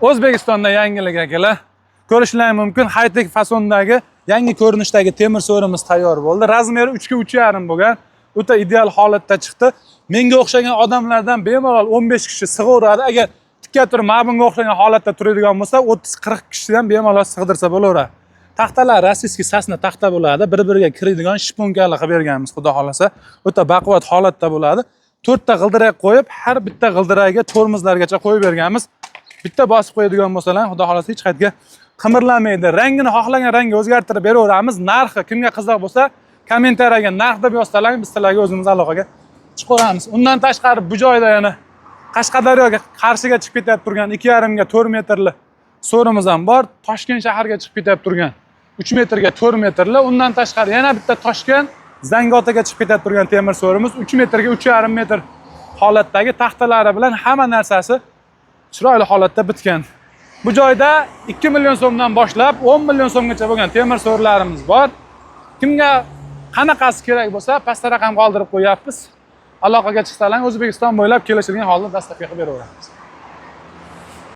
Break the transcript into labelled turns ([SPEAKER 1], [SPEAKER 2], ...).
[SPEAKER 1] O'zbekistonda yangilik akalar. Ko'rishingiz mumkin, high-tech fasondagi yangi ko'rinishdagi temir so'rimiz tayyor bo'ldi. Razmeri 3 ga 3,5 bo'lgan. O'ta ideal holatda chiqdi. Menga o'xshagan odamlardan bemalol 15 kishi sig'averadi. Agar tikka turib, bunga o'xshagan holatda turadigan bo'lsa, 30-40 kishidan bemalol sig'dirsa bo'laveradi. Taxtalar rossiyskiy sasna taxta bo'ladi. Bir-biriga kiradigan shponkali qilib berganmiz, xudo xolasa. O'ta baquvvat holatda bo'ladi. 4 ta g'ildirak qo'yib, har bitta g'ildiragiga tormozlargacha qo'yib berganmiz. Bitta bosib qo'yadigan bo'lsalar, xudo xolasa hech qayerga qimirlamaydi. Rangini xohlagan rangga o'zgartirib beraveramiz. Narxi kimga qiziq bo'lsa, kommentariyaga narx deb yozsalar, biz sizlarga o'zimiz aloqaga chiqaramiz. Undan tashqari bu joyda yana Qashqadaryoga Qarshiga chiqib ketib turgan 2,5 ga 4 metrli so'rimiz ham bor. Toshkent shaharga chiqib ketib turgan 3 metrga 4 metrli. Undan tashqari yana bitta Toshkent Zangotaga chiqib ketib turgan temir so'rimiz 3 metrga 3,5 metr holatdagi taxtalari bilan hamma narsasi chiroyli holatda bitgan. Bu joyda 2 million so'mdan boshlab 10 million so'mgacha bo'lgan temir so'rlarimiz bor. Kimga qanaqasi kerak bo'lsa, pastda raqam qoldirib qo'yapmiz. Aloqaga chiqsalar, O'zbekiston bo'ylab kelishilgan holda dastavka qilib beraveramiz.